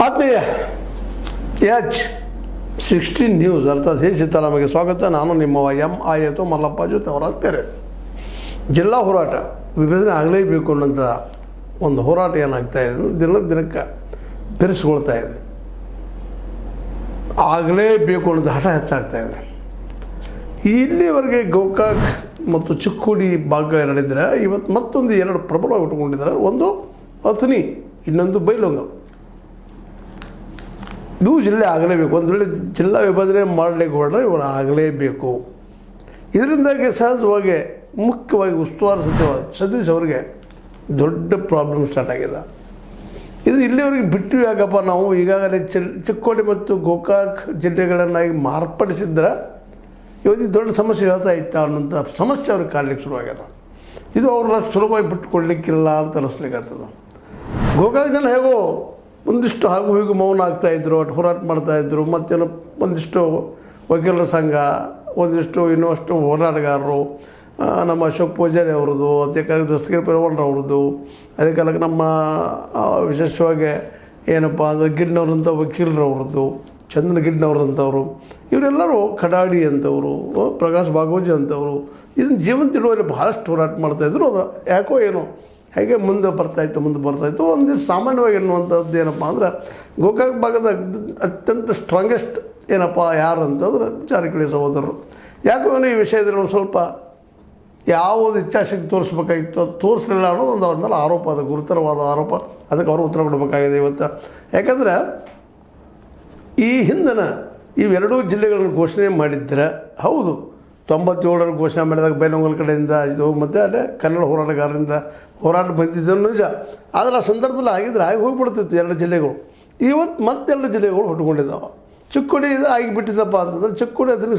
ಆತ್ಮೀಯ H16 news ಅರ್ಥಾತ್ ಹೇ ಸೀತಾರಾಮಗೆ ಸ್ವಾಗತ. ನಾನು ನಿಮ್ಮವ MIA ಮಲ್ಲಪ್ಪ ಜೊತೆ ಅವರ ಬೇರೆ. ಜಿಲ್ಲಾ ಹೋರಾಟ ವಿಭಜನೆ ಆಗಲೇಬೇಕು ಅನ್ನೋಂಥ ಒಂದು ಹೋರಾಟ ಏನಾಗ್ತಾ ಇದೆ, ದಿನಕ್ಕೆ ಬೆರೆಸ್ಕೊಳ್ತಾ ಇದೆ. ಆಗಲೇಬೇಕು ಅನ್ನೋದು ಹಠ ಹೆಚ್ಚಾಗ್ತಾ ಇದೆ. ಇಲ್ಲಿವರೆಗೆ ಗೋಕಾಕ್ ಮತ್ತು ಚಿಕ್ಕೋಡಿ ಭಾಗಗಳು ನಡೆದಿದ್ರೆ ಇವತ್ತು ಮತ್ತೊಂದು ಎರಡು ಪ್ರಬಲವಾಗಿ ಉಟ್ಕೊಂಡಿದ್ದಾರೆ. ಒಂದು ಅಥಣಿ, ಇನ್ನೊಂದು ಬೈಲಹೊಂಗಲ. ಇದು ಜಿಲ್ಲೆ ಆಗಲೇಬೇಕು. ಒಂದು ವೇಳೆ ಜಿಲ್ಲಾ ವಿಭಜನೆ ಮಾಡಲಿಕ್ಕೆ ಹೊರಟ್ರೆ ಇವರು ಆಗಲೇಬೇಕು. ಇದರಿಂದಾಗಿ ಸಹಜವಾಗಿ ಮುಖ್ಯವಾಗಿ ಉಸ್ತುವಾರಿ ಸಚಿವ ಸತೀಶ್ ಅವರಿಗೆ ದೊಡ್ಡ ಪ್ರಾಬ್ಲಮ್ ಸ್ಟಾರ್ಟ್ ಆಗಿದೆ. ಇದು ಇಲ್ಲಿವರೆಗೆ ಬಿಟ್ಟು ಯಾಕಪ್ಪ, ನಾವು ಈಗಾಗಲೇ ಚಿಕ್ಕೋಡಿ ಮತ್ತು ಗೋಕಾಕ್ ಜಿಲ್ಲೆಗಳನ್ನಾಗಿ ಮಾರ್ಪಡಿಸಿದ್ರೆ ಇವತ್ತು ದೊಡ್ಡ ಸಮಸ್ಯೆ ಹೇಳ್ತಾ ಇತ್ತ ಅನ್ನೋಂಥ ಸಮಸ್ಯೆ ಅವ್ರಿಗೆ ಕಾಡ್ಲಿಕ್ಕೆ ಶುರುವಾಗ್ಯದ. ಇದು ಅವ್ರನ್ನ ಸುಲಭವಾಗಿ ಬಿಟ್ಟುಕೊಡ್ಲಿಕ್ಕಿಲ್ಲ ಅಂತ ಅನ್ನಿಸ್ಲಿಕ್ಕತ್ತದ. ಗೋಕಾಕ್ ಜನ ಹೇಗೋ ಒಂದಿಷ್ಟು ಹಾಗೂ ಹೀಗೂ ಮೌನ ಆಗ್ತಾಯಿದ್ರು, ಹೋರಾಟ ಮಾಡ್ತಾಯಿದ್ರು. ಮತ್ತೇನು ಒಂದಿಷ್ಟು ವಕೀಲರ ಸಂಘ, ಒಂದಿಷ್ಟು ಇನ್ನಷ್ಟು ಹೋರಾಟಗಾರರು, ನಮ್ಮ ಅಶೋಕ್ ಪೂಜಾರಿ ಅವ್ರದ್ದು, ಅದೇ ಕಾಲಕ್ಕೆ ದಸ್ತಗಿರಿ ಪರವಣ್ಣರವ್ರದ್ದು, ಅದೇ ಕಾಲಕ್ಕೆ ನಮ್ಮ ವಿಶೇಷವಾಗಿ ಏನಪ್ಪ ಅಂದರೆ ಗಿಡ್ನವ್ರಂಥ ವಕೀಲರವ್ರದ್ದು, ಚಂದನ ಗಿಡ್ನವ್ರಂಥವ್ರು, ಇವರೆಲ್ಲರೂ ಕಡಾಡಿ ಅಂತವರು, ಪ್ರಕಾಶ್ ಬಾಗೋಜಿ ಅಂತವರು ಇದನ್ನು ಜೀವಂತ ಇಡುವಲ್ಲಿ ಭಾಳಷ್ಟು ಹೋರಾಟ ಮಾಡ್ತಾಯಿದ್ರು. ಅದು ಯಾಕೋ ಏನೋ ಹೇಗೆ ಮುಂದೆ ಬರ್ತಾಯಿತ್ತು. ಒಂದಿಷ್ಟು ಸಾಮಾನ್ಯವಾಗಿ ಎನ್ನುವಂಥದ್ದು ಏನಪ್ಪ ಅಂದ್ರೆ ಗೋಕಾಕ್ ಭಾಗದ ಅತ್ಯಂತ ಸ್ಟ್ರಾಂಗೆಸ್ಟ್ ಏನಪ್ಪ ಯಾರು ಅಂತಂದ್ರೆ ಜಾರಕಿಹೊಳಿ ಸಹೋದರರು. ಯಾಕೋ ಏನೋ ಈ ವಿಷಯದಲ್ಲಿ ಒಂದು ಸ್ವಲ್ಪ ಯಾವುದು ಇಚ್ಛಾಶಕ್ತಿ ತೋರಿಸ್ಬೇಕಾಗಿತ್ತು, ಅದು ತೋರಿಸಲಿಲ್ಲ ಅನ್ನೋದು ಒಂದು ಅವ್ರ ಮೇಲೆ ಆರೋಪ, ಅದು ಗುರುತರವಾದ ಆರೋಪ. ಅದಕ್ಕೆ ಅವರು ಉತ್ತರ ಕೊಡಬೇಕಾಗಿದೆ ಇವತ್ತು. ಯಾಕಂದರೆ ಈ ಹಿಂದಿನ ಇವೆರಡೂ ಜಿಲ್ಲೆಗಳನ್ನು ಘೋಷಣೆ ಮಾಡಿದ್ದರೆ ಹೌದು, 97ರಲ್ಲಿ ಘೋಷಣೆ ಮಾಡಿದಾಗ ಬೈಲಹೊಂಗಲ ಕಡೆಯಿಂದ ಇದು ಮತ್ತು ಅಲ್ಲೇ ಕನ್ನಡ ಹೋರಾಟಗಾರರಿಂದ ಹೋರಾಟ ಬಂದಿದ್ದನ್ನು ನಿಜ. ಆದರೆ ಆ ಸಂದರ್ಭದಲ್ಲಿ ಆಗಿದ್ರೆ ಆಗಿ ಹೋಗಿಬಿಡ್ತಿತ್ತು ಎರಡು ಜಿಲ್ಲೆಗಳು. ಇವತ್ತು ಮತ್ತೆರಡು ಜಿಲ್ಲೆಗಳು ಹುಟ್ಟುಕೊಂಡಿದ್ದಾವೆ. ಚಿಕ್ಕೋಡಿ ಇದು ಆಗಿಬಿಟ್ಟಿದ್ದಪ್ಪ ಅಂತಂದ್ರೆ ಚಿಕ್ಕೋಡಿ ಅದನ್ನು